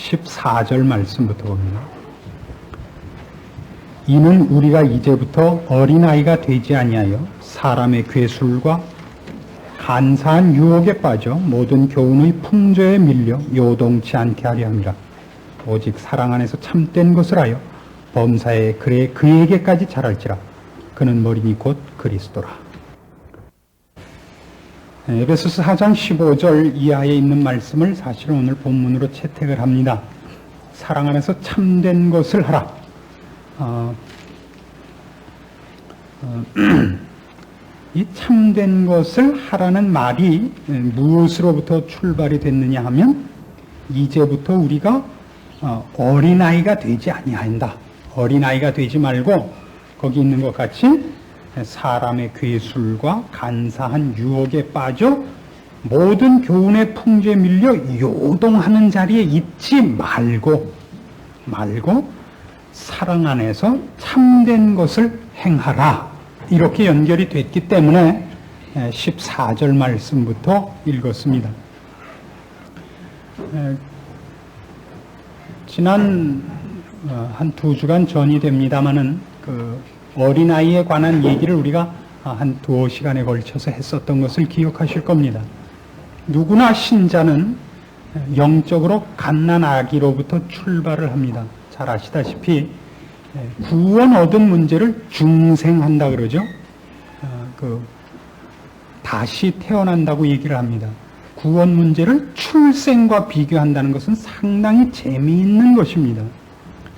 14절 말씀부터 봅니다. 이는 우리가 이제부터 어린아이가 되지 아니하여 사람의 괴술과 간사한 유혹에 빠져 모든 교훈의 풍조에 밀려 요동치 않게 하려 함이라. 오직 사랑 안에서 참된 것을 하여 범사에 그래 그에게까지 자랄지라. 그는 머리니 곧 그리스도라. 에베소서 4장 15절 이하에 있는 말씀을 사실은 오늘 본문으로 채택을 합니다. 사랑 안에서 참된 것을 하라. 이 참된 것을 하라는 말이 무엇으로부터 출발이 됐느냐 하면 이제부터 우리가 어린아이가 되지 아니한다. 어린아이가 되지 말고 거기 있는 것 같이 사람의 괴술과 간사한 유혹에 빠져 모든 교훈의 풍조에 밀려 요동하는 자리에 있지 말고 사랑 안에서 참된 것을 행하라. 이렇게 연결이 됐기 때문에 14절 말씀부터 읽었습니다. 지난 한 2주간 전이 됩니다마는 그 어린아이에 관한 얘기를 우리가 한 2시간에 걸쳐서 했었던 것을 기억하실 겁니다. 누구나 신자는 영적으로 갓난아기로부터 출발을 합니다. 잘 아시다시피 구원 얻은 문제를 중생한다 그러죠. 다시 태어난다고 얘기를 합니다. 구원 문제를 출생과 비교한다는 것은 상당히 재미있는 것입니다.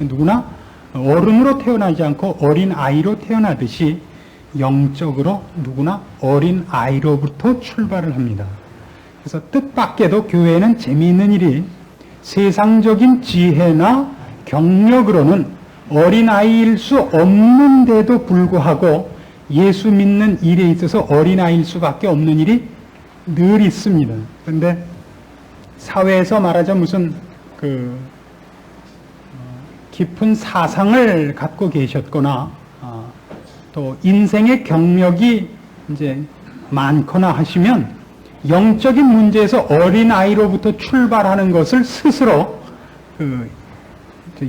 누구나 어른으로 태어나지 않고 어린 아이로 태어나듯이 영적으로 누구나 어린 아이로부터 출발을 합니다. 그래서 뜻밖에도 교회에는 재미있는 일이 세상적인 지혜나 경력으로는 어린 아이일 수 없는데도 불구하고 예수 믿는 일에 있어서 어린 아이일 수밖에 없는 일이 늘 있습니다. 그런데 사회에서 말하자 무슨 깊은 사상을 갖고 계셨거나 또 인생의 경력이 이제 많거나 하시면 영적인 문제에서 어린 아이로부터 출발하는 것을 스스로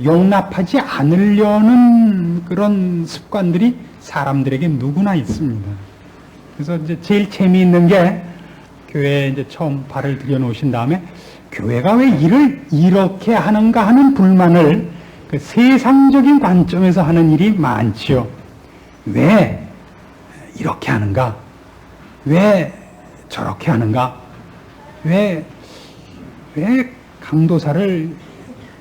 용납하지 않으려는 그런 습관들이 사람들에게 누구나 있습니다. 그래서 이제 제일 재미있는 게 교회에 이제 처음 발을 들여놓으신 다음에 교회가 왜 일을 이렇게 하는가 하는 불만을 그 세상적인 관점에서 하는 일이 많지요. 왜 이렇게 하는가? 왜 저렇게 하는가? 왜 강도사를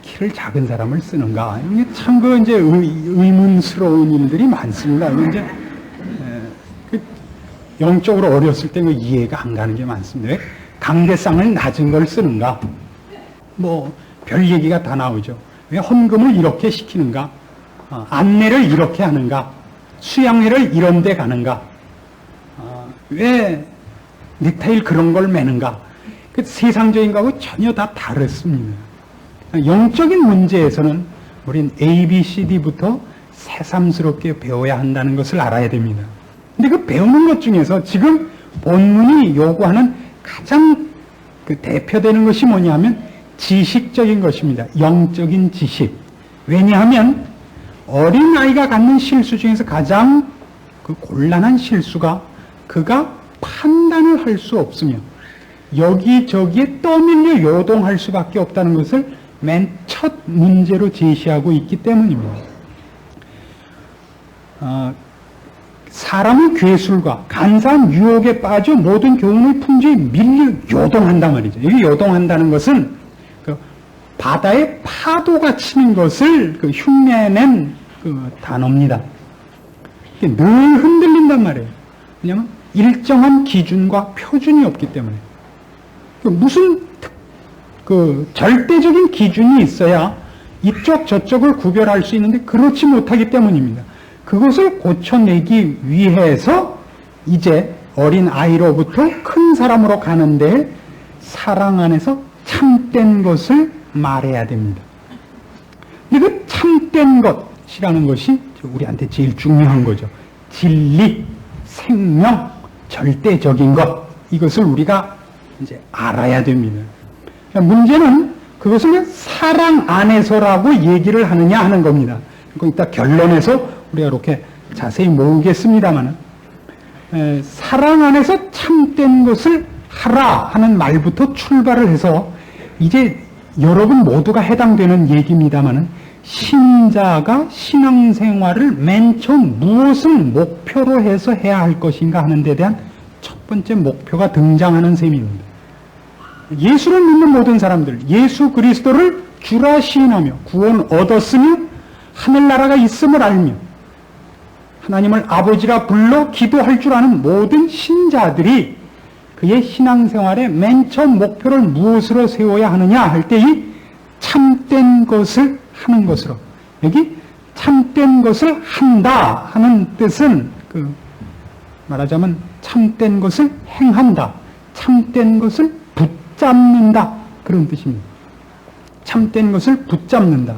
키를 작은 사람을 쓰는가? 이게 참 이제 의문스러운 일들이 많습니다. 이제 영적으로 어렸을 때 이해가 안 가는 게 많습니다. 왜 강대상을 낮은 걸 쓰는가? 별 얘기가 다 나오죠. 왜 헌금을 이렇게 시키는가? 안내를 이렇게 하는가? 수양회를 이런 데 가는가? 왜 넥타이를 그런 걸 매는가? 세상적인 거하고 전혀 다 다릅니다. 영적인 문제에서는 우린 A, B, C, D부터 새삼스럽게 배워야 한다는 것을 알아야 됩니다. 근데 그 배우는 것 중에서 지금 본문이 요구하는 가장 대표되는 것이 뭐냐면 지식적인 것입니다. 영적인 지식. 왜냐하면 어린아이가 갖는 실수 중에서 가장 곤란한 실수가 그가 판단을 할 수 없으며 여기저기에 떠밀려 요동할 수밖에 없다는 것을 맨 첫 문제로 제시하고 있기 때문입니다. 사람의 괴술과 간사한 유혹에 빠져 모든 교훈의 풍조에 밀려 요동한단 말이죠. 여기 요동한다는 것은 바다에 파도가 치는 것을 흉내낸 단어입니다. 늘 흔들린단 말이에요. 왜냐하면 일정한 기준과 표준이 없기 때문에. 무슨 절대적인 기준이 있어야 이쪽 저쪽을 구별할 수 있는데 그렇지 못하기 때문입니다. 그것을 고쳐내기 위해서 이제 어린 아이로부터 큰 사람으로 가는데 사랑 안에서 참된 것을 말해야 됩니다. 근데 그 참된 것이라는 것이 우리한테 제일 중요한 거죠. 진리, 생명, 절대적인 것, 이것을 우리가 이제 알아야 됩니다. 문제는 그것을 사랑 안에서라고 얘기를 하느냐 하는 겁니다. 이따 결론에서 우리가 이렇게 자세히 모으겠습니다만, 사랑 안에서 참된 것을 하라 하는 말부터 출발을 해서 이제 여러분 모두가 해당되는 얘기입니다만, 신자가 신앙생활을 맨 처음 무엇을 목표로 해서 해야 할 것인가 하는 데 대한 첫 번째 목표가 등장하는 셈입니다. 예수를 믿는 모든 사람들, 예수 그리스도를 주라 시인하며 구원 얻었으며 하늘나라가 있음을 알며 하나님을 아버지라 불러 기도할 줄 아는 모든 신자들이 그의 신앙생활의 맨 처음 목표를 무엇으로 세워야 하느냐 할 때 이 참된 것을 하는 것으로, 여기 참된 것을 한다 하는 뜻은 말하자면 참된 것을 행한다, 참된 것을 붙잡는다, 그런 뜻입니다. 참된 것을 붙잡는다.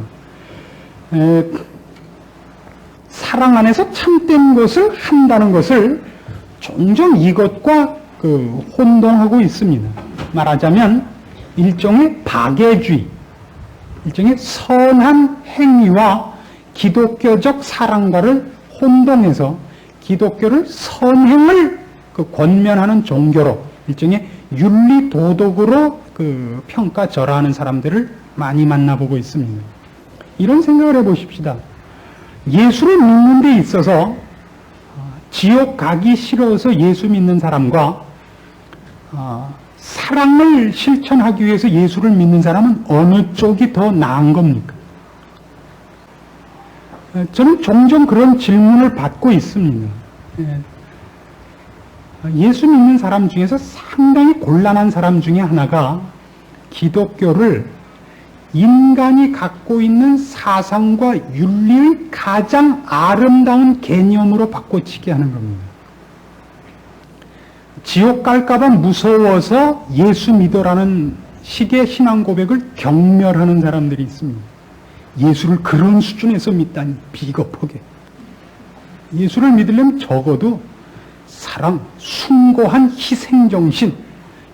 사랑 안에서 참된 것을 한다는 것을 종종 이것과 혼동하고 있습니다. 말하자면 일종의 박애주의, 일종의 선한 행위와 기독교적 사랑과를 혼동해서 기독교를 선행을 권면하는 종교로, 일종의 윤리 도덕으로 평가절하하는 사람들을 많이 만나보고 있습니다. 이런 생각을 해보십시다. 예수를 믿는 데 있어서 지옥 가기 싫어서 예수 믿는 사람과 사랑을 실천하기 위해서 예수를 믿는 사람은 어느 쪽이 더 나은 겁니까? 저는 종종 그런 질문을 받고 있습니다. 예수 믿는 사람 중에서 상당히 곤란한 사람 중에 하나가 기독교를 인간이 갖고 있는 사상과 윤리의 가장 아름다운 개념으로 바꿔치기 하는 겁니다. 지옥 갈까봐 무서워서 예수 믿어라는 식의 신앙 고백을 경멸하는 사람들이 있습니다. 예수를 그런 수준에서 믿다니 비겁하게. 예수를 믿으려면 적어도 사랑, 숭고한 희생정신,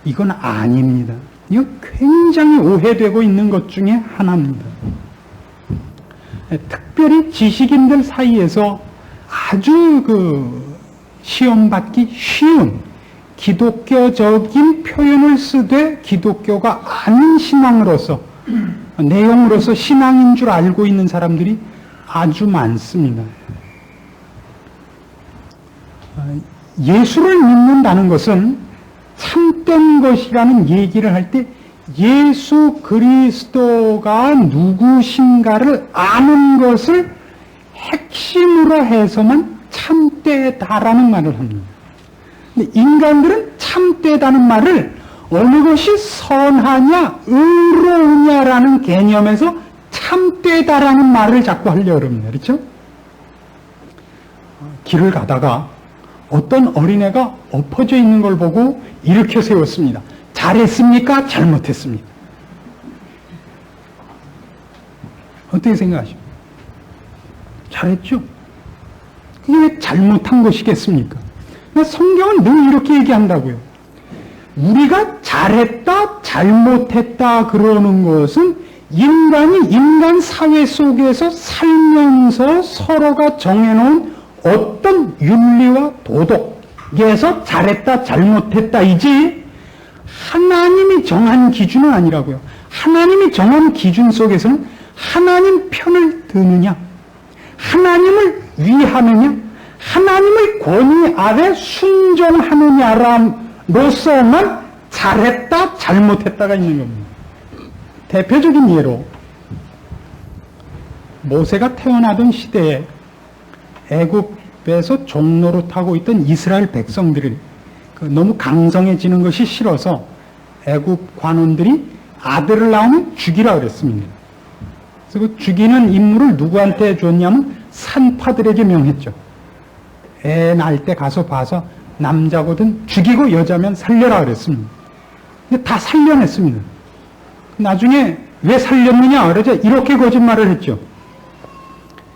이건 아닙니다. 이거 굉장히 오해되고 있는 것 중에 하나입니다. 특별히 지식인들 사이에서 아주 시험받기 쉬운 기독교적인 표현을 쓰되 기독교가 아닌 신앙으로서, 내용으로서 신앙인 줄 알고 있는 사람들이 아주 많습니다. 예수를 믿는다는 것은 참된 것이라는 얘기를 할 때 예수 그리스도가 누구신가를 아는 것을 핵심으로 해서만 참되다라는 말을 합니다. 근데 인간들은 참되다는 말을 어느 것이 선하냐, 의로우냐라는 개념에서 참되다라는 말을 자꾸 하려고 합니다. 그렇죠? 길을 가다가 어떤 어린애가 엎어져 있는 걸 보고 일으켜 세웠습니다. 잘했습니까? 잘못했습니까? 어떻게 생각하십니까? 잘했죠? 그게 왜 잘못한 것이겠습니까? 성경은 늘 이렇게 얘기한다고요. 우리가 잘했다, 잘못했다 그러는 것은 인간이 인간 사회 속에서 살면서 서로가 정해놓은 어떤 윤리와 도덕에서 잘했다, 잘못했다이지 하나님이 정한 기준은 아니라고요. 하나님이 정한 기준 속에서는 하나님 편을 드느냐, 하나님을 위하느냐, 하나님의 권위 아래 순종하느냐로서만 잘했다, 잘못했다가 있는 겁니다. 대표적인 예로 모세가 태어나던 시대에 애굽에서 종노릇하고 있던 이스라엘 백성들이 너무 강성해지는 것이 싫어서 애굽 관원들이 아들을 낳으면 죽이라 그랬습니다. 그래서 그 죽이는 임무를 누구한테 줬냐면 산파들에게 명했죠. 애 낳을 때 가서 봐서 남자거든 죽이고 여자면 살려라 그랬습니다. 근데 다 살려냈습니다. 나중에 왜 살렸느냐 그러죠. 이렇게 거짓말을 했죠.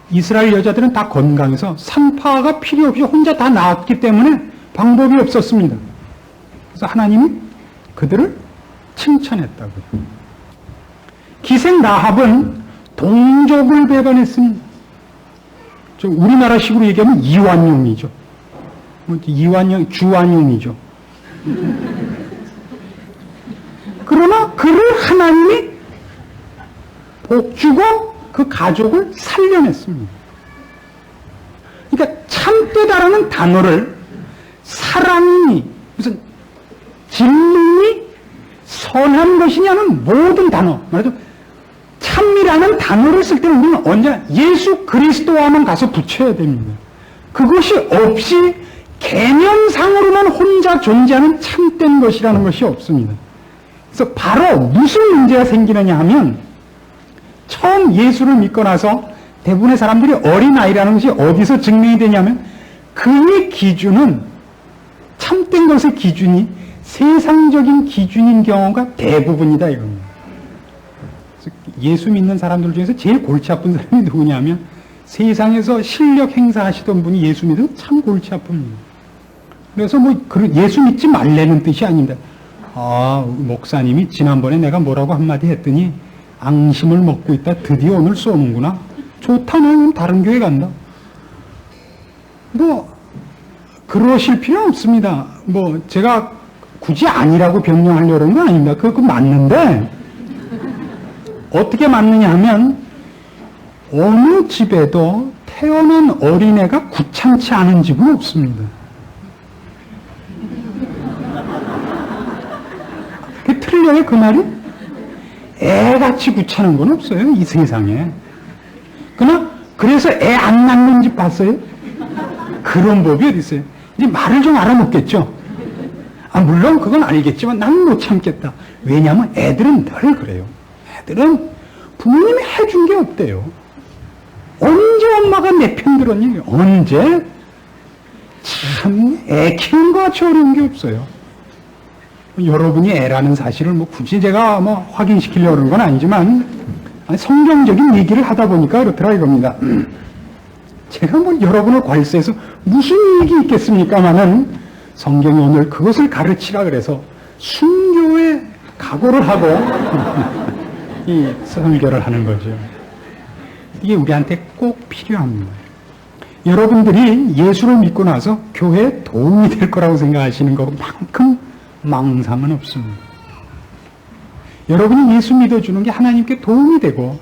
이스라엘 여자들은 다 건강해서 산파가 필요 없이 혼자 다 낳았기 때문에 방법이 없었습니다. 그래서 하나님이 그들을 칭찬했다고요. 기생 라합은 동족을 배반했습니다. 우리나라식으로 얘기하면 이완용이죠. 이완용, 주완용이죠. 그러나 그를 하나님이 복주고 그 가족을 살려냈습니다. 그러니까 참되다라는 단어를 사랑이 무슨 진능이 선한 것이냐는 모든 단어, 말하자면 참이라는 단어를 쓸 때는 우리는 언제나 예수 그리스도와만 가서 붙여야 됩니다. 그것이 없이 개념상으로만 혼자 존재하는 참된 것이라는 것이 없습니다. 그래서 바로 무슨 문제가 생기느냐 하면 처음 예수를 믿고 나서 대부분의 사람들이 어린아이라는 것이 어디서 증명이 되냐면 그의 기준은 참된 것의 기준이 세상적인 기준인 경우가 대부분이다 이겁니다. 예수 믿는 사람들 중에서 제일 골치 아픈 사람이 누구냐면 세상에서 실력 행사하시던 분이 예수 믿으면 참 골치 아픕니다. 그래서 예수 믿지 말라는 뜻이 아닙니다. 목사님이 지난번에 내가 뭐라고 한마디 했더니 앙심을 먹고 있다. 드디어 오늘 쏘는구나. 좋다. 나 다른 교회 간다. 그러실 필요 없습니다. 제가 굳이 아니라고 변명하려는 건 아닙니다. 그거 맞는데 어떻게 맞느냐 하면 어느 집에도 태어난 어린애가 귀찮지 않은 집은 없습니다. 그게 틀려요, 그 말이? 애같이 귀찮은 건 없어요, 이 세상에. 그래서 애 안 낳는 집 봤어요? 그런 법이 어디 있어요? 이제 말을 좀 알아먹겠죠? 물론 그건 알겠지만 난 못 참겠다. 왜냐하면 애들은 늘 그래요. 애들은 부모님이 해준 게 없대요. 언제 엄마가 내 편 들었니? 언제? 참, 애 키우는 것 같이 어려운 게 없어요. 여러분이 애라는 사실을 굳이 제가 확인시키려고 그런 건 아니지만, 성경적인 얘기를 하다 보니까 그렇더라 이겁니다. 제가 여러분을 괄세해서 무슨 얘기 있겠습니까마는 성경이 오늘 그것을 가르치라 그래서 순교에 각오를 하고 이 설교를 하는 거죠. 이게 우리한테 꼭 필요합니다. 여러분들이 예수를 믿고 나서 교회에 도움이 될 거라고 생각하시는 것만큼 망상은 없습니다. 여러분이 예수 믿어주는 게 하나님께 도움이 되고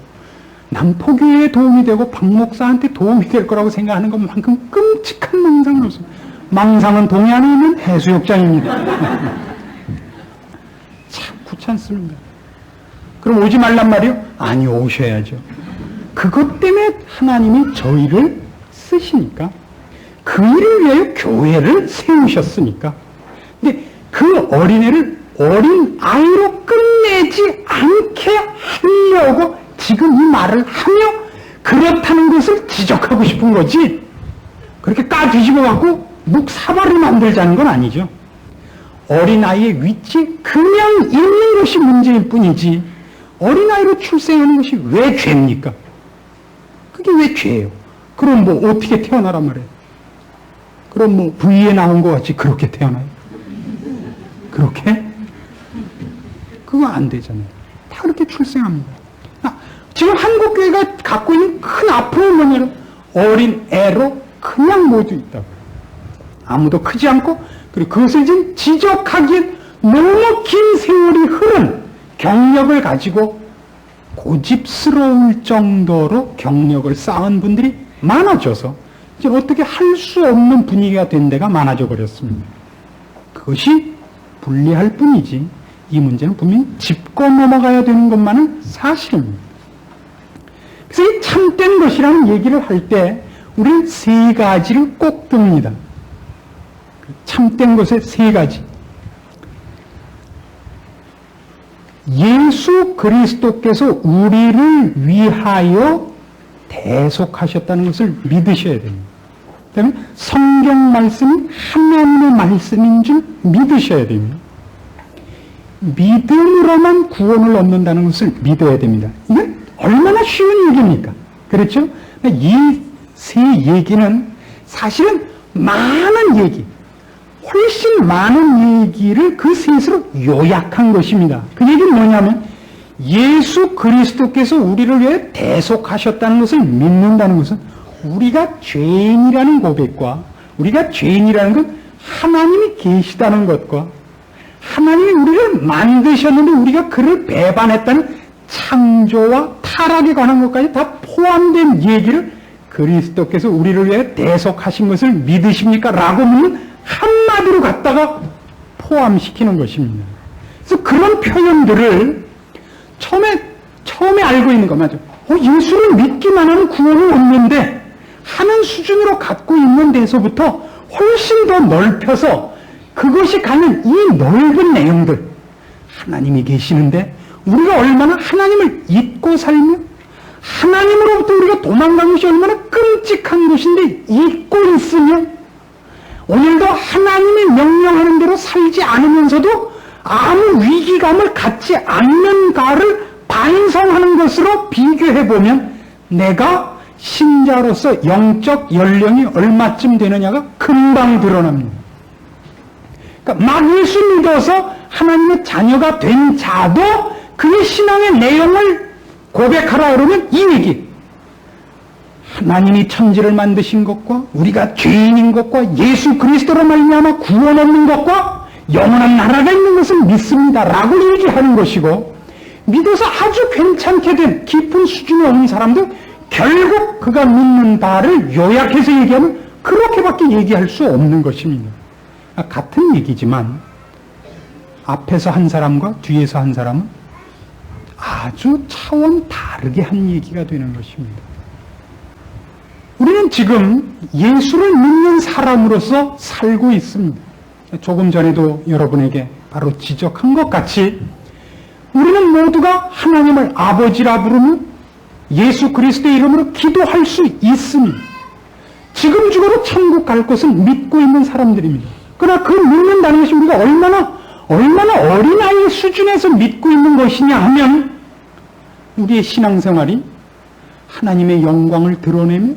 남포교회에 도움이 되고 박 목사한테 도움이 될 거라고 생각하는 것만큼 끔찍한 망상은 없습니다. 망상은 동해 안에 있는 해수욕장입니다. 참 귀찮습니다. 그럼 오지 말란 말이요? 아니, 오셔야죠. 그것 때문에 하나님이 저희를 쓰시니까, 그 일을 위하여 교회를 세우셨으니까. 근데 그 어린애를 어린 아이로 끝내지 않게 하려고 지금 이 말을 하며 그렇다는 것을 지적하고 싶은 거지, 그렇게 까뒤집어 갖고 묵 사발을 만들자는 건 아니죠. 어린아이의 위치 그냥 있는 것이 문제일 뿐이지 어린아이로 출생하는 것이 왜 죄입니까? 그게 왜 죄예요? 그럼 어떻게 태어나란 말이에요? 그럼 V에 나온 것 같이 그렇게 태어나요? 그렇게? 그거 안 되잖아요. 다 그렇게 출생합니다. 지금 한국교회가 갖고 있는 큰 아픔은 뭐냐면 어린 애로 그냥 모두 있다고. 아무도 크지 않고, 그리고 그것을 지금 지적하기엔 너무 긴 세월이 흐른 경력을 가지고 고집스러울 정도로 경력을 쌓은 분들이 많아져서 이제 어떻게 할 수 없는 분위기가 된 데가 많아져 버렸습니다. 그것이 불리할 뿐이지 이 문제는 분명히 짚고 넘어가야 되는 것만은 사실입니다. 그래서 이 참된 것이라는 얘기를 할 때 우리는 세 가지를 꼭 듭니다. 참된 것의 세 가지. 예수 그리스도께서 우리를 위하여 대속하셨다는 것을 믿으셔야 됩니다. 그다음에 성경 말씀이 하나님의 말씀인 줄 믿으셔야 됩니다. 믿음으로만 구원을 얻는다는 것을 믿어야 됩니다. 이건 얼마나 쉬운 얘기입니까? 그렇죠? 이 세 얘기는 사실은 많은 얘기, 훨씬 많은 얘기를 그 셋으로 요약한 것입니다. 그 얘기는 뭐냐면 예수 그리스도께서 우리를 위해 대속하셨다는 것을 믿는다는 것은 우리가 죄인이라는 고백과 우리가 죄인이라는 건 하나님이 계시다는 것과 하나님이 우리를 만드셨는데 우리가 그를 배반했다는 창조와 타락에 관한 것까지 다 포함된 얘기를 그리스도께서 우리를 위해 대속하신 것을 믿으십니까? 라고 묻는 한마디로 갖다가 포함시키는 것입니다. 그래서 그런 표현들을 처음에 알고 있는 거 맞죠? 예수를 믿기만 하면 구원을 얻는데 하는 수준으로 갖고 있는 데서부터 훨씬 더 넓혀서 그것이 가는 이 넓은 내용들, 하나님이 계시는데 우리가 얼마나 하나님을 잊고 살며 하나님으로부터 우리가 도망간 것이 얼마나 끔찍한 것인데 잊고 있으며 오늘도 하나님이 명령하는 대로 살지 않으면서도 아무 위기감을 갖지 않는가를 반성하는 것으로 비교해보면 내가 신자로서 영적 연령이 얼마쯤 되느냐가 금방 드러납니다. 그러니까 막 예수 믿어서 하나님의 자녀가 된 자도 그의 신앙의 내용을 고백하라 그러면 이 얘기. 하나님이 천지를 만드신 것과 우리가 죄인인 것과 예수 그리스도로 말미암아 구원 얻는 것과 영원한 나라가 있는 것을 믿습니다 라고 얘기하는 것이고 믿어서 아주 괜찮게 된 깊은 수준에 오는 사람도 결국 그가 믿는 바를 요약해서 얘기하면 그렇게밖에 얘기할 수 없는 것입니다. 같은 얘기지만 앞에서 한 사람과 뒤에서 한 사람은 아주 차원 다르게 한 얘기가 되는 것입니다. 우리는 지금 예수를 믿는 사람으로서 살고 있습니다. 조금 전에도 여러분에게 바로 지적한 것 같이 우리는 모두가 하나님을 아버지라 부르며 예수 그리스도의 이름으로 기도할 수 있습니다. 지금 죽어도 천국 갈 것을 믿고 있는 사람들입니다. 그러나 그 믿는다는 것이 우리가 얼마나 어린아이 수준에서 믿고 있는 것이냐 하면 우리의 신앙생활이 하나님의 영광을 드러내며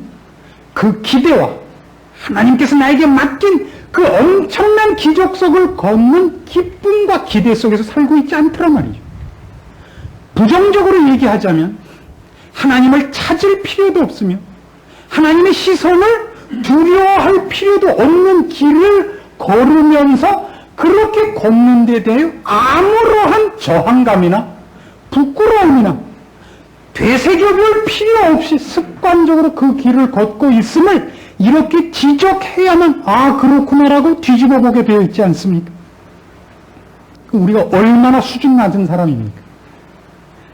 그 기대와 하나님께서 나에게 맡긴 그 엄청난 기적 속을 걷는 기쁨과 기대 속에서 살고 있지 않더란 말이죠. 부정적으로 얘기하자면 하나님을 찾을 필요도 없으며 하나님의 시선을 두려워할 필요도 없는 길을 걸으면서 그렇게 걷는 데 대해 아무러한 저항감이나 부끄러움이나 되새겨볼 필요 없이 습관적으로 그 길을 걷고 있음을 이렇게 지적해야만 그렇구나라고 뒤집어 보게 되어 있지 않습니까? 우리가 얼마나 수준 낮은 사람입니까?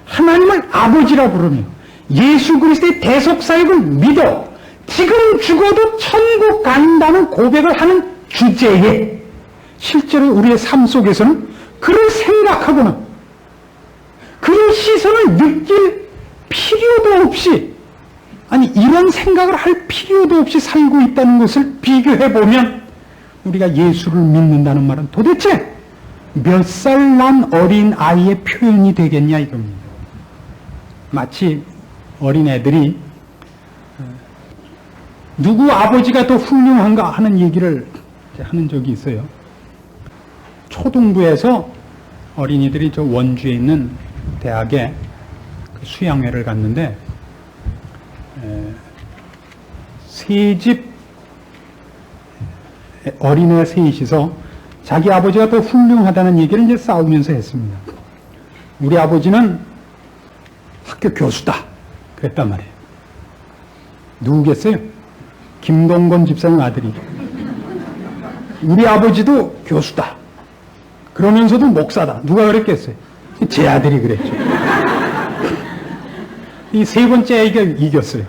하나님을 아버지라 부르며 예수 그리스도의 대속사역을 믿어 지금 죽어도 천국 간다는 고백을 하는 주제에 실제로 우리의 삶 속에서는 그를 생각하거나 그의 시선을 느낄 필요도 없이 이런 생각을 할 필요도 없이 살고 있다는 것을 비교해보면 우리가 예수를 믿는다는 말은 도대체 몇 살 난 어린 아이의 표현이 되겠냐 이겁니다. 마치 어린애들이 누구 아버지가 더 훌륭한가 하는 얘기를 하는 적이 있어요. 초등부에서 어린이들이 저 원주에 있는 대학에 수양회를 갔는데 세 집 어린애 셋이서 자기 아버지가 더 훌륭하다는 얘기를 이제 싸우면서 했습니다. 우리 아버지는 학교 교수다 그랬단 말이에요. 누구겠어요? 김동건 집사님 아들이죠. 우리 아버지도 교수다 그러면서도 목사다. 누가 그랬겠어요? 제 아들이 그랬죠. 이 세 번째 아이가 이겼어요.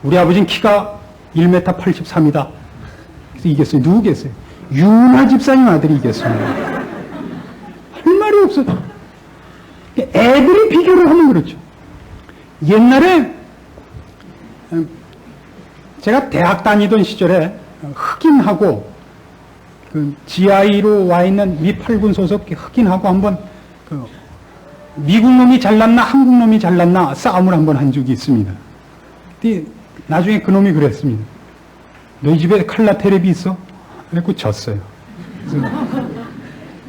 우리 아버지는 키가 1m 83이다. 그래서 이겼어요. 누구겠어요? 윤아 집사님 아들이 이겼습니다. 할 말이 없었죠. 애들이 비교를 하면 그렇죠. 옛날에 제가 대학 다니던 시절에 흑인하고 GI로 와 있는 미 8군 소속 흑인하고 한번 미국 놈이 잘났나 한국 놈이 잘났나 싸움을 한번 한 적이 있습니다. 나중에 그 놈이 그랬습니다. 너희 집에 칼라 테레비 있어? 그래서 졌어요.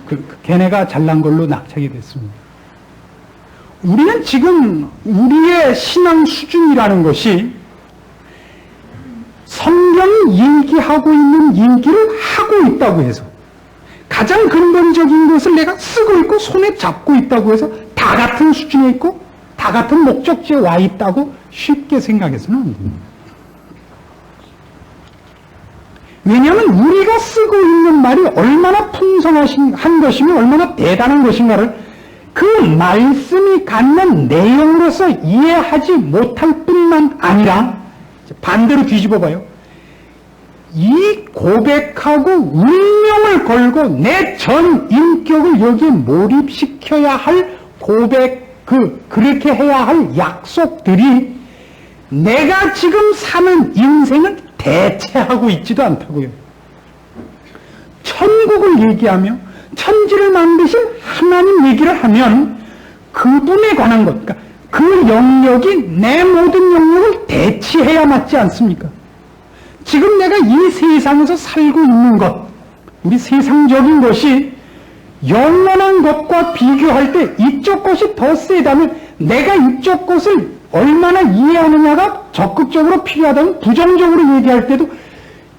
그래서 걔네가 잘난 걸로 낙찰이 됐습니다. 우리는 지금 우리의 신앙 수준이라는 것이 성경이 얘기하고 있는 얘기를 하고 있다고 해서 가장 근본적인 것을 내가 쓰고 있고 손에 잡고 있다고 해서 다 같은 수준에 있고 다 같은 목적지에 와 있다고 쉽게 생각해서는 안 됩니다. 왜냐하면 우리가 쓰고 있는 말이 얼마나 풍성한 것이며 얼마나 대단한 것인가를 그 말씀이 갖는 내용으로서 이해하지 못할 뿐만 아니라 반대로 뒤집어 봐요. 이 고백하고 운명을 걸고 내 전 인격을 여기에 몰입시켜야 할 고백, 그렇게 해야 할 약속들이 내가 지금 사는 인생을 대체하고 있지도 않다고요. 천국을 얘기하며 천지를 만드신 하나님 얘기를 하면 그분에 관한 것, 그러니까 그 영역이 내 모든 영역을 대체해야 맞지 않습니까? 지금 내가 이 세상에서 살고 있는 것, 우리 세상적인 것이 영원한 것과 비교할 때 이쪽 것이 더 세다면 내가 이쪽 것을 얼마나 이해하느냐가 적극적으로 필요하다면 부정적으로 얘기할 때도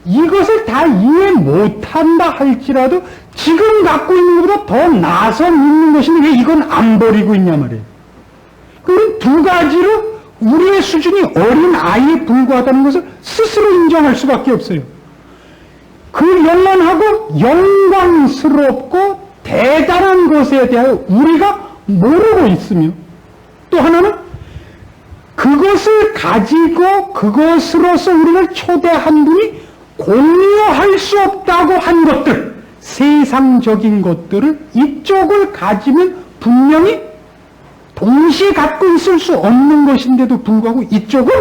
이것을 다 이해 못한다 할지라도 지금 갖고 있는 것보다 더 나서 있는 것인데 왜 이건 안 버리고 있냐 말이에요. 그럼 두 가지로 우리의 수준이 어린 아이에 불과하다는 것을 스스로 인정할 수밖에 없어요. 그 영원하고 영광스럽고 대단한 것에 대하여 우리가 모르고 있으며 또 하나는 그것을 가지고 그것으로서 우리를 초대한 분이 공유할 수 없다고 한 것들, 세상적인 것들을 이쪽을 가지면 분명히 동시에 갖고 있을 수 없는 것인데도 불구하고 이쪽을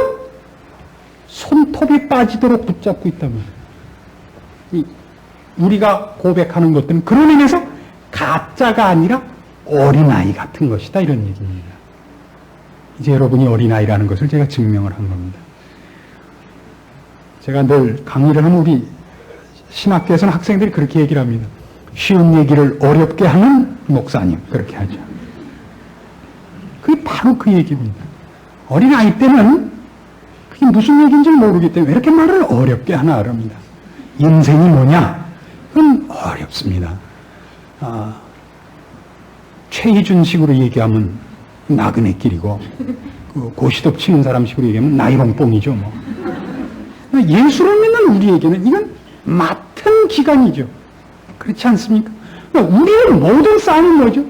손톱이 빠지도록 붙잡고 있단 말이에요. 우리가 고백하는 것들은 그로 인해서 가짜가 아니라 어린아이 같은 것이다 이런 얘기입니다. 이제 여러분이 어린아이라는 것을 제가 증명을 한 겁니다. 제가 늘 강의를 하면 우리 신학교에서는 학생들이 그렇게 얘기를 합니다. 쉬운 얘기를 어렵게 하는 목사님 그렇게 하죠. 그게 바로 그 얘기입니다. 어린아이 때는 그게 무슨 얘기인지 모르기 때문에 왜 이렇게 말을 어렵게 하나 그럽니다. 인생이 뭐냐? 그건 어렵습니다. 최희준식으로 얘기하면 나그네길이고 그 고시톱 치는 사람식으로 얘기하면 나이롱뽕이죠. 뭐. 예수를 믿는 우리에게는 이건 맡은 기간이죠. 그렇지 않습니까? 우리의 모든 싸움은 뭐죠?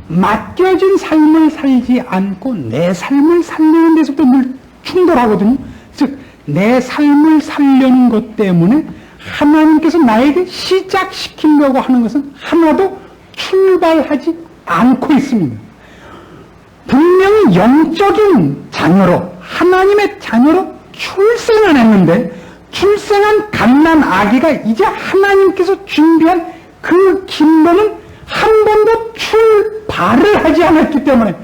맡겨진 삶을 살지 않고 내 삶을 살려는 데서부터 늘 충돌하거든요. 즉, 내 삶을 살려는 것 때문에 하나님께서 나에게 시작시키려고 하는 것은 하나도 출발하지 않고 있습니다. 분명히 영적인 자녀로, 하나님의 자녀로 출생을 했는데 출생한 갓난 아기가 이제 하나님께서 준비한 그 길로는 한 번도 출발을 하지 않았기 때문에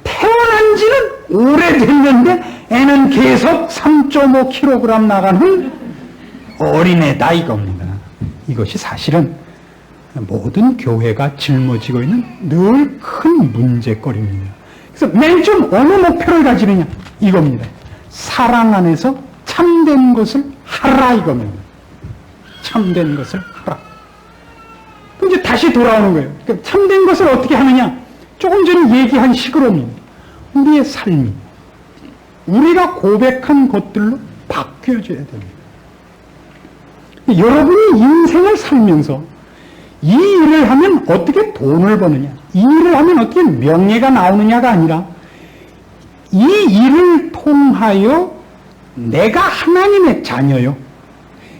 태어난 지는 오래됐는데 애는 계속 3.5kg 나가는 어린애다 이겁니다. 이것이 사실은 모든 교회가 짊어지고 있는 늘 큰 문제거리입니다. 그래서 맨 처음 어느 목표를 가지느냐 이겁니다. 사랑 안에서 참된 것을 하라 이겁니다. 참된 것을 하라. 그럼 이제 다시 돌아오는 거예요. 그러니까 참된 것을 어떻게 하느냐? 조금 전에 얘기한 식으로입니다. 우리의 삶이 우리가 고백한 것들로 바뀌어져야 됩니다. 여러분이 인생을 살면서 이 일을 하면 어떻게 돈을 버느냐, 이 일을 하면 어떻게 명예가 나오느냐가 아니라 이 일을 통하여 내가 하나님의 자녀요,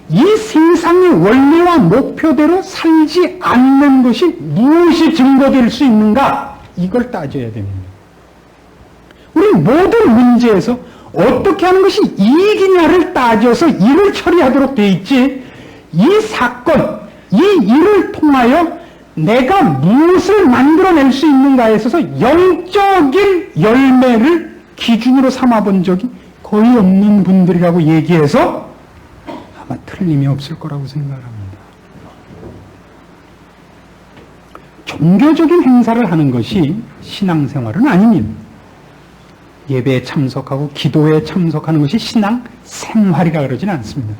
이 세상의 원리와 목표대로 살지 않는 것이 무엇이 증거될 수 있는가, 이걸 따져야 됩니다. 우리 모든 문제에서 어떻게 하는 것이 이익이냐를 따져서 일을 처리하도록 돼 있지, 이 사건, 이 일을 통하여 내가 무엇을 만들어낼 수 있는가에 있어서 영적인 열매를 기준으로 삼아본 적이 거의 없는 분들이라고 얘기해서 아마 틀림이 없을 거라고 생각합니다. 종교적인 행사를 하는 것이 신앙생활은 아닙니다. 예배에 참석하고 기도에 참석하는 것이 신앙생활이라 그러지는 않습니다.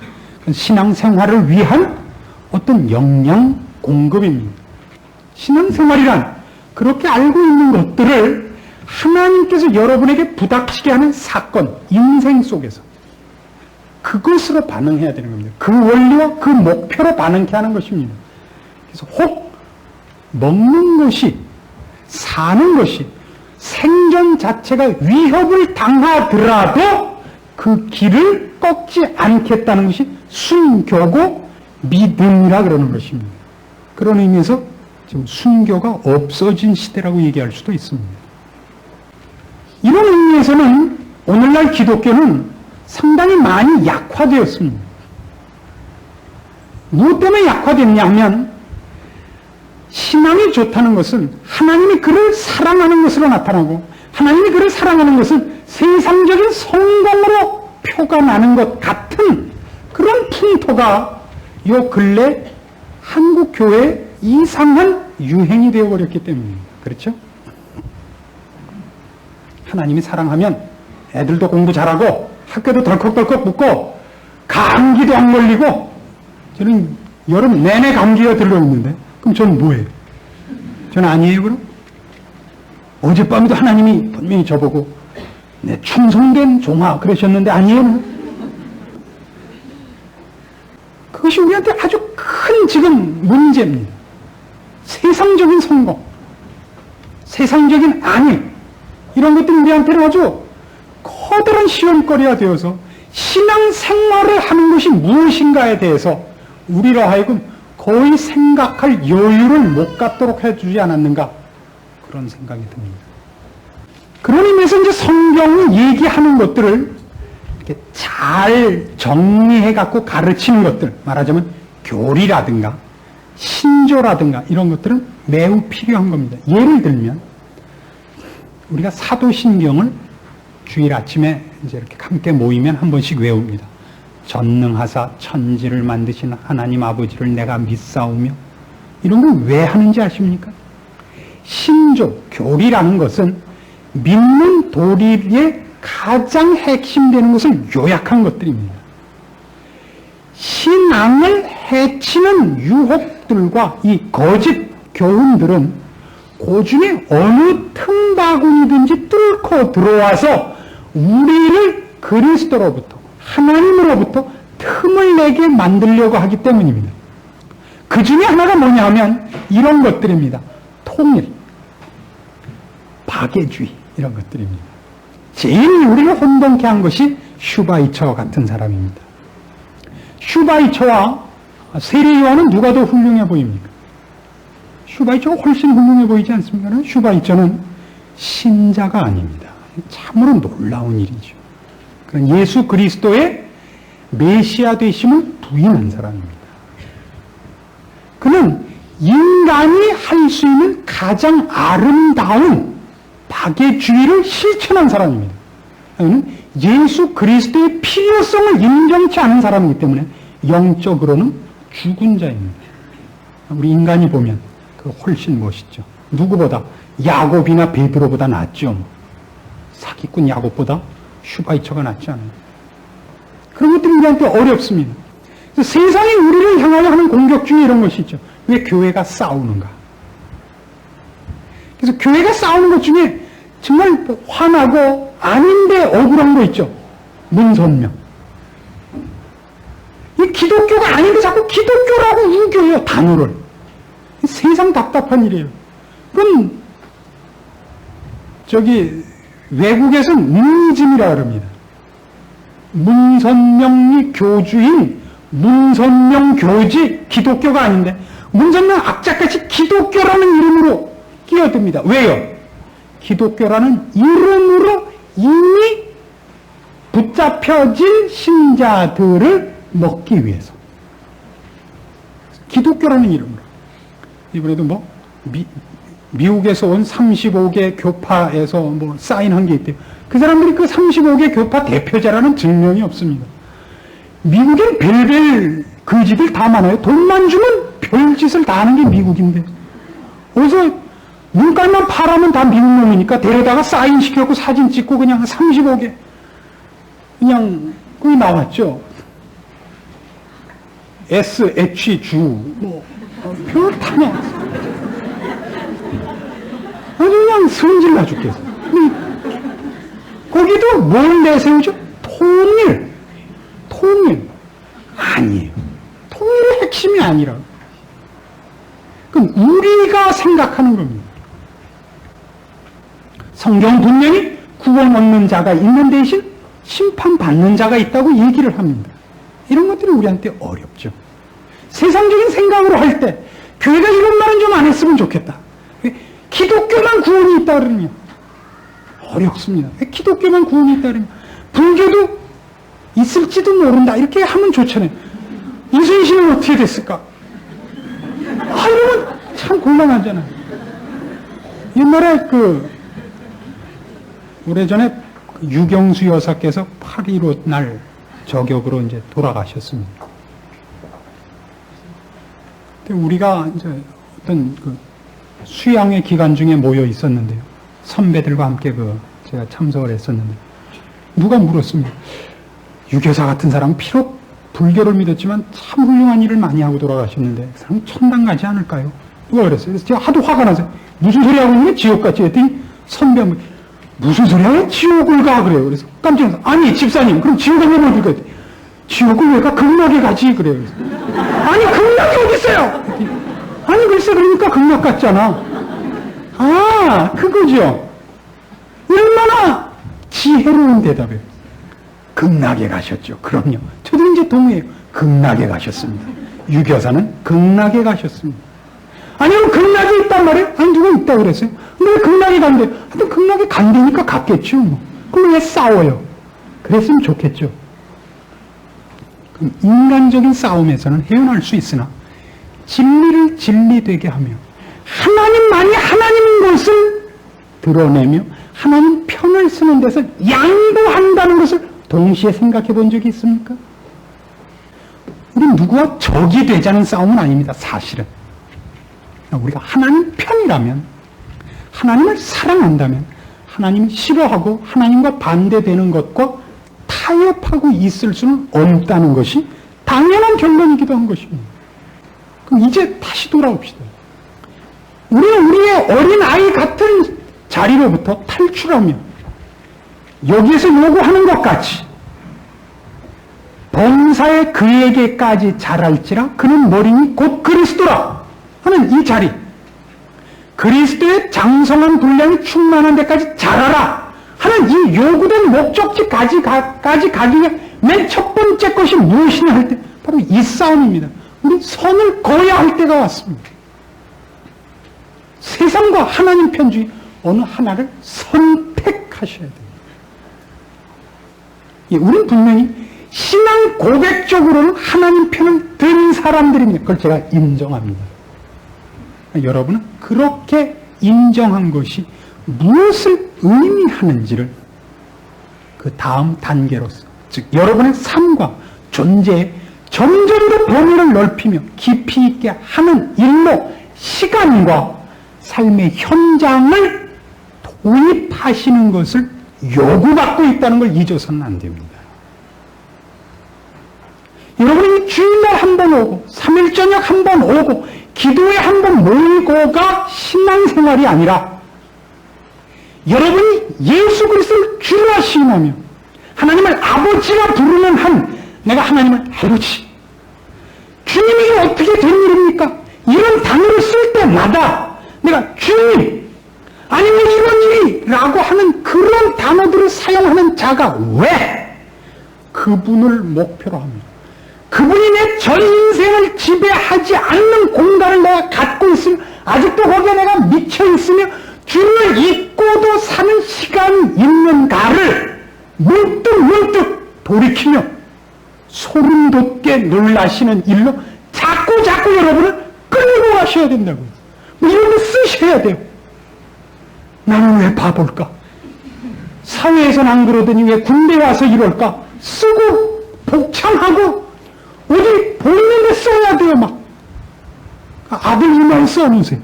신앙생활을 위한 어떤 영양 공급입니다. 신앙생활이란 그렇게 알고 있는 것들을 하나님께서 여러분에게 부닥치게 하는 사건, 인생 속에서 그것으로 반응해야 되는 겁니다. 그 원리와 그 목표로 반응케 하는 것입니다. 그래서 혹 먹는 것이, 사는 것이, 생존 자체가 위협을 당하더라도 그 길을 꺾지 않겠다는 것이 순교고 믿음이라 그러는 것입니다. 그런 의미에서 지금 순교가 없어진 시대라고 얘기할 수도 있습니다. 이런 의미에서는 오늘날 기독교는 상당히 많이 약화되었습니다. 무엇 때문에 약화됐냐 하면 신앙이 좋다는 것은 하나님이 그를 사랑하는 것으로 나타나고 하나님이 그를 사랑하는 것은 세상적인 성공으로 표가 나는 것 같은 그런 풍토가 요 근래 한국 교회에 이상한 유행이 되어버렸기 때문입니다. 그렇죠? 하나님이 사랑하면 애들도 공부 잘하고 학교도 덜컥덜컥 붙고 감기도 안 걸리고 저는 여름 내내 감기가 들어있는데 그럼 저는 뭐예요? 저는 아니에요 그럼? 어젯밤에도 하나님이 분명히 저보고 내 충성된 종아 그러셨는데 아니에요? 그것이 우리한테 아주 큰 지금 문제입니다. 세상적인 성공, 세상적인 안위 이런 것들이 우리한테는 아주 커다란 시험거리가 되어서 신앙생활을 하는 것이 무엇인가에 대해서 우리로 하여금 거의 생각할 여유를 못 갖도록 해주지 않았는가 그런 생각이 듭니다. 그런 의미에서 이제 성경이 얘기하는 것들을 이렇게 잘 정리해 갖고 가르치는 것들, 말하자면 교리라든가 신조라든가 이런 것들은 매우 필요한 겁니다. 예를 들면 우리가 사도신경을 주일 아침에 이제 이렇게 함께 모이면 한 번씩 외웁니다. 전능하사 천지를 만드신 하나님 아버지를 내가 믿사오며 이런 걸 왜 하는지 아십니까? 신조, 교리라는 것은 믿는 도리의 가장 핵심되는 것을 요약한 것들입니다. 신앙을 해치는 유혹들과 이 거짓 교훈들은 그 중에 어느 틈바구니든지 뚫고 들어와서 우리를 그리스도로부터 하나님으로부터 틈을 내게 만들려고 하기 때문입니다. 그 중에 하나가 뭐냐 하면 이런 것들입니다. 통일, 박애주의 이런 것들입니다. 제일 우리를 혼동케 한 것이 슈바이처 같은 사람입니다. 슈바이처와 세례요한은 누가 더 훌륭해 보입니까? 슈바이처가 훨씬 훌륭해 보이지 않습니까? 슈바이처는 신자가 아닙니다. 참으로 놀라운 일이죠. 그런 예수 그리스도의 메시아 되심을 부인한 사람입니다. 그는 인간이 할 수 있는 가장 아름다운 박애주의를 실천한 사람입니다. 그는 예수 그리스도의 필요성을 인정치 않은 사람이기 때문에 영적으로는 죽은 자입니다. 우리 인간이 보면 그 훨씬 멋있죠. 누구보다 야곱이나 베드로보다 낫죠. 사기꾼 야곱보다 슈바이처가 낫지 않아요. 그런 것들이 우리한테 어렵습니다. 세상이 우리를 향하여 하는 공격 중에 이런 것이 있죠. 왜 교회가 싸우는가? 그래서 교회가 싸우는 것 중에 정말 화나고 아닌데 억울한 거 있죠. 문선명. 이 기독교가 아닌데 자꾸 기독교라고 우겨요, 단어를. 세상 답답한 일이에요. 그럼 저기 외국에서는 문이즘이라 그럽니다. 문선명이 교주인 문선명 교지 기독교가 아닌데 문선명 악자같이 기독교라는 이름으로 끼어듭니다. 왜요? 기독교라는 이름으로 이미 붙잡혀진 신자들을 먹기 위해서. 기독교라는 이름으로. 이번에도 뭐 미국에서 온 35개 교파에서 뭐 사인한 게 있대요. 그 사람들이 그 35개 교파 대표자라는 증명이 없습니다. 미국엔 별별 거지들 다 많아요. 돈만 주면 별짓을 다 하는 게 미국인데 어디서 눈깔만 파라면 다 미국 놈이니까 데려다가 사인 시켰고 사진 찍고 그냥 35개 그냥 거기 나왔죠. SH 뭐 별 타냐. 아주 그냥 성질나 죽겠어. 거기도 뭘 내세우죠? 통일. 아니에요. 통일의 핵심이 아니라. 그럼 우리가 생각하는 겁니다. 성경 분명히 구원 얻는 자가 있는 대신 심판받는 자가 있다고 얘기를 합니다. 이런 것들이 우리한테 어렵죠. 세상적인 생각으로 할 때 교회가 이런 말은 좀 안 했으면 좋겠다. 기독교만 구원이 있다 그러냐. 어렵습니다. 기독교만 구원이 있다 그러냐. 불교도 있을지도 모른다. 이렇게 하면 좋잖아요. 이순신은 어떻게 됐을까? 이러면 참 곤란하잖아요. 옛날에 오래전에 유경수 여사께서 8.15 날 저격으로 이제 돌아가셨습니다. 근데 우리가 이제 어떤 수양회 기간 중에 모여 있었는데요. 선배들과 함께 제가 참석을 했었는데, 누가 물었습니다. 유교사 같은 사람은 비록 불교를 믿었지만 참 훌륭한 일을 많이 하고 돌아가셨는데, 그 사람 천당 가지 않을까요? 누가 그랬어요? 그래서 제가 하도 화가 나서, 무슨 소리 하고 있는 지옥같이 했더니, 선배 한 분, 무슨 소리 하고 지옥을 가? 그래요. 그래서 깜짝 놀라서, 아니, 집사님, 그럼 지옥 가면 어딜 가요? 지옥을 왜 가? 극락에 가지? 그래요. 그래서, 아니, 극락이 어딨어요? 아니, 글쎄, 그러니까 극락 같잖아. 아, 그거죠. 얼마나 지혜로운 대답이에요. 극락에 가셨죠. 그럼요. 저도 이제 동의해요. 극락에 가셨습니다. 유교사는 극락에 가셨습니다. 아니면 극락에 있단 말이에요? 아니, 누가 있다고 그랬어요? 근데 왜 극락에 간대? 하여튼 극락에 간다니까 갔겠죠. 뭐. 그럼 왜 싸워요? 그랬으면 좋겠죠. 그럼 인간적인 싸움에서는 헤어날 수 있으나 진리를 진리되게 하며 하나님만이 하나님인 것을 드러내며 하나님 편을 쓰는 데서 양보한다는 것을 동시에 생각해 본 적이 있습니까? 우리 누구와 적이 되자는 싸움은 아닙니다. 사실은. 우리가 하나님 편이라면, 하나님을 사랑한다면, 하나님을 싫어하고 하나님과 반대되는 것과 타협하고 있을 수는 없다는 것이 당연한 결론이기도 한 것입니다. 그럼 이제 다시 돌아옵시다. 우리는 우리의 어린아이 같은 자리로부터 탈출하며 여기에서 요구하는 것 같이 범사에 그에게까지 자랄지라 그는 머리니 곧 그리스도라 하는 이 자리, 그리스도의 장성한 분량이 충만한 데까지 자라라 하는 이 요구된 목적지까지 가기 위해 맨 첫 번째 것이 무엇이냐 할 때 바로 이 싸움입니다. 우리 선을 그어야 할 때가 왔습니다. 세상과 하나님 편 중에 어느 하나를 선택하셔야 됩니다. 우리는 분명히 신앙 고백적으로는 하나님 편을 든 사람들입니다. 그걸 제가 인정합니다. 여러분은 그렇게 인정한 것이 무엇을 의미하는지를 그 다음 단계로서, 즉 여러분의 삶과 존재에 점점 더 범위를 넓히며 깊이 있게 하는 일로 시간과 삶의 현장을 도입하시는 것을 요구받고 있다는 걸 잊어서는 안 됩니다. 여러분이 주일날 한 번 오고 3일 저녁 한 번 오고 기도에 한 번 모이고가 신앙생활이 아니라 여러분이 예수 그리스도를 주라 시인하며 하나님을 아버지라 부르는 한 내가 하나님을 아버지, 주님이 이게 어떻게 된 일입니까? 이런 단어를 쓸 때마다 내가 주님 아니면 이런 일이라고 하는 그런 단어들을 사용하는 자가 왜 그분을 목표로 합니다. 그분이 내 전 인생을 지배하지 않는 공간을 내가 갖고 있으며 아직도 거기에 내가 미쳐 있으며 주를 잊고도 사는 시간이 있는가를 문득 돌이키며 소름 돋게 놀라시는 일로 자꾸 여러분을 끌고 가셔야 된다고요. 뭐 이런 거 쓰셔야 돼요. 나는 왜 바볼까? 사회에서는 안 그러더니 왜 군대 와서 이럴까? 쓰고 복창하고 어디 보이는 데 써야 돼요. 막 아들 이마에 써놓으세요.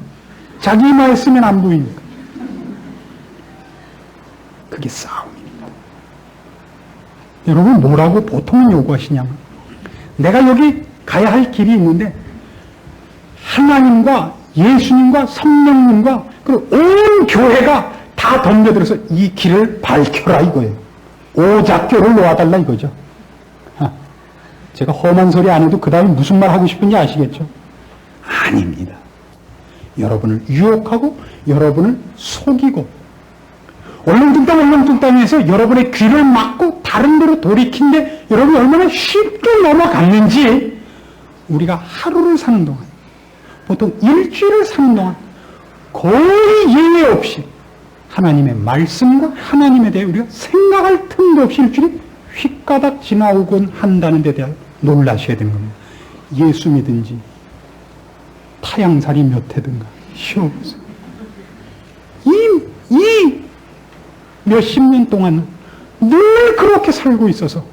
자기 이마에 쓰면 안 보이니까. 그게 싸움입니다. 여러분 뭐라고 보통은 요구하시냐면 내가 여기 가야 할 길이 있는데 하나님과 예수님과 성령님과 그리고 온 교회가 다 덤벼들어서 이 길을 밝혀라 이거예요. 오작교를 놓아달라 이거죠. 제가 험한 소리 안 해도 그 다음에 무슨 말 하고 싶은지 아시겠죠? 아닙니다. 여러분을 유혹하고 여러분을 속이고 얼렁뚱땅해서 여러분의 귀를 막고 다른 데로 돌이킨데 여러분이 얼마나 쉽게 넘어갔는지 우리가 하루를 사는 동안 보통 일주일을 사는 동안 거의 예외 없이 하나님의 말씀과 하나님에 대해 우리가 생각할 틈도 없이 일주일이 휙가닥 지나오곤 한다는 데 대하여 놀라셔야 되는 겁니다. 예수 믿은지 타양살이 몇 해든가 쉬어보세요. 이 몇십 년 동안 늘 그렇게 살고 있어서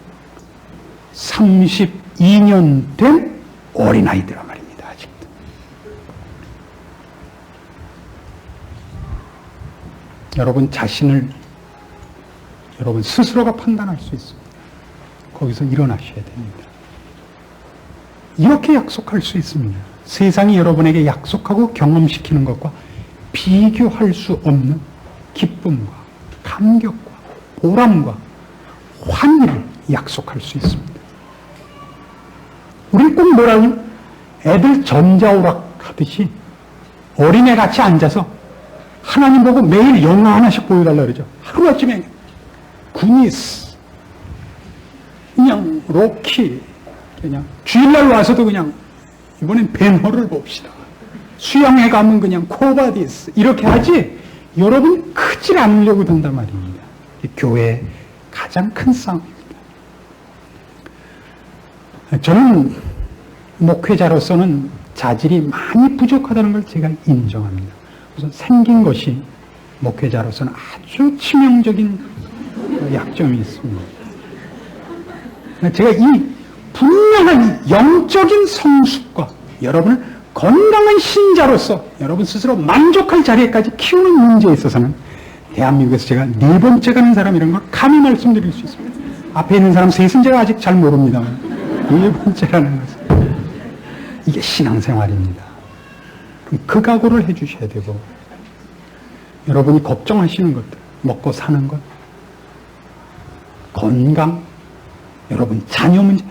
32년 된 어린아이들아 말입니다. 아직도. 여러분 자신을 여러분 스스로가 판단할 수 있습니다. 거기서 일어나셔야 됩니다. 이렇게 약속할 수 있습니다. 세상이 여러분에게 약속하고 경험시키는 것과 비교할 수 없는 기쁨과 감격과 보람과 환희를 약속할 수 있습니다. 우리 꼭 뭐라요? 애들 전자오락 하듯이 어린애같이 앉아서 하나님 보고 매일 영화 하나씩 보여달라 그러죠. 하루아침에 구니스, 그냥 로키, 그냥 주일날 와서도 그냥 이번엔 벤허를 봅시다. 수영회 가면 그냥 코바디스 이렇게 하지 여러분이 크질 않으려고 든단 말입니다. 교회의 가장 큰 싸움입니다. 저는 목회자로서는 자질이 많이 부족하다는 걸 제가 인정합니다. 우선 생긴 것이 목회자로서는 아주 치명적인 약점이 있습니다. 제가 이 분명한 영적인 성숙과 여러분을 건강한 신자로서 여러분 스스로 만족할 자리에까지 키우는 문제에 있어서는 대한민국에서 제가 네 번째 가는 사람이라는 걸 감히 말씀드릴 수 있습니다. 앞에 있는 사람 셋은 제가 아직 잘 모릅니다만 네 번째라는 것은 이게 신앙생활입니다. 그럼 그 각오를 해주셔야 되고 여러분이 걱정하시는 것들 먹고 사는 것 건강 여러분 자녀 문제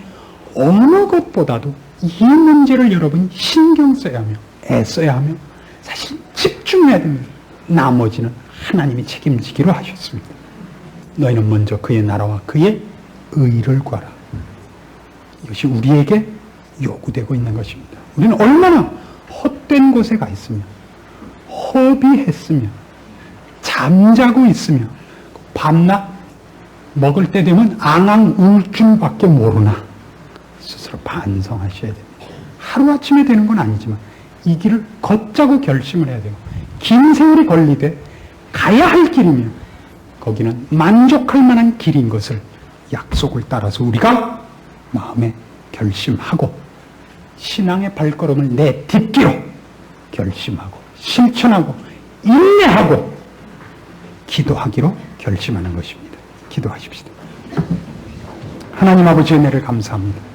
어느 것보다도 이 문제를 여러분이 신경 써야 하며 애써야 하며 사실 집중해야 됩니다. 나머지는 하나님이 책임지기로 하셨습니다. 너희는 먼저 그의 나라와 그의 의를 구하라. 이것이 우리에게 요구되고 있는 것입니다. 우리는 얼마나 헛된 곳에 가 있으며 허비했으며 잠자고 있으며 밤낮 먹을 때 되면 앙앙 울 줄밖에 모르나 스스로 반성하셔야 됩니다. 하루아침에 되는 건 아니지만 이 길을 걷자고 결심을 해야 되고 긴 세월이 걸리되 가야 할 길이며 거기는 만족할 만한 길인 것을 약속을 따라서 우리가 마음에 결심하고 신앙의 발걸음을 내딛기로 결심하고 실천하고 인내하고 기도하기로 결심하는 것입니다. 기도하십시다. 하나님 아버지의 은혜를 감사합니다.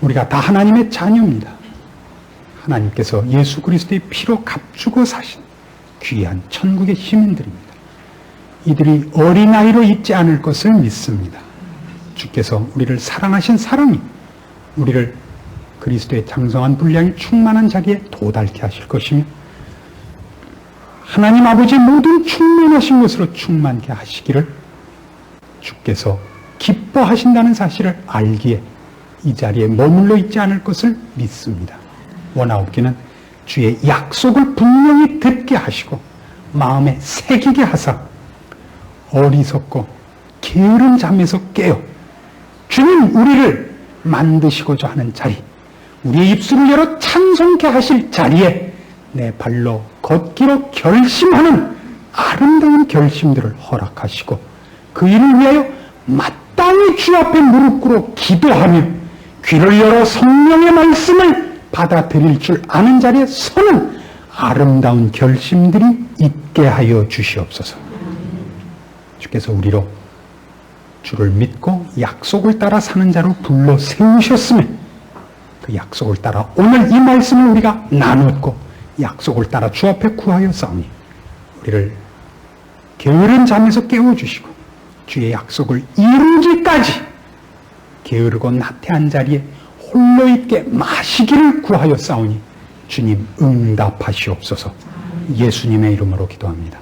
우리가 다 하나님의 자녀입니다. 하나님께서 예수 그리스도의 피로 값주고 사신 귀한 천국의 시민들입니다. 이들이 어린아이로 있지 않을 것을 믿습니다. 주께서 우리를 사랑하신 사랑이 우리를 그리스도의 장성한 분량이 충만한 자리에 도달케 하실 것이며 하나님 아버지의 모든 충만하신 것으로 충만케 하시기를 주께서 기뻐하신다는 사실을 알기에 이 자리에 머물러 있지 않을 것을 믿습니다. 원하옵기는 주의 약속을 분명히 듣게 하시고 마음에 새기게 하사 어리석고 게으른 잠에서 깨어 주님 우리를 만드시고자 하는 자리 우리의 입술을 열어 찬송케 하실 자리에 내 발로 걷기로 결심하는 아름다운 결심들을 허락하시고 그 일을 위하여 마땅히 주 앞에 무릎 꿇어 기도하며 귀를 열어 성령의 말씀을 받아들일 줄 아는 자리에 서는 아름다운 결심들이 있게 하여 주시옵소서. 주께서 우리로 주를 믿고 약속을 따라 사는 자로 불러 세우셨으면 그 약속을 따라 오늘 이 말씀을 우리가 나눴고 약속을 따라 주 앞에 구하여 싸우니 우리를 게으른 잠에서 깨워주시고 주의 약속을 이루기까지 게으르고 나태한 자리에 홀로 있게 마시기를 구하여 싸우니 주님 응답하시옵소서. 예수님의 이름으로 기도합니다.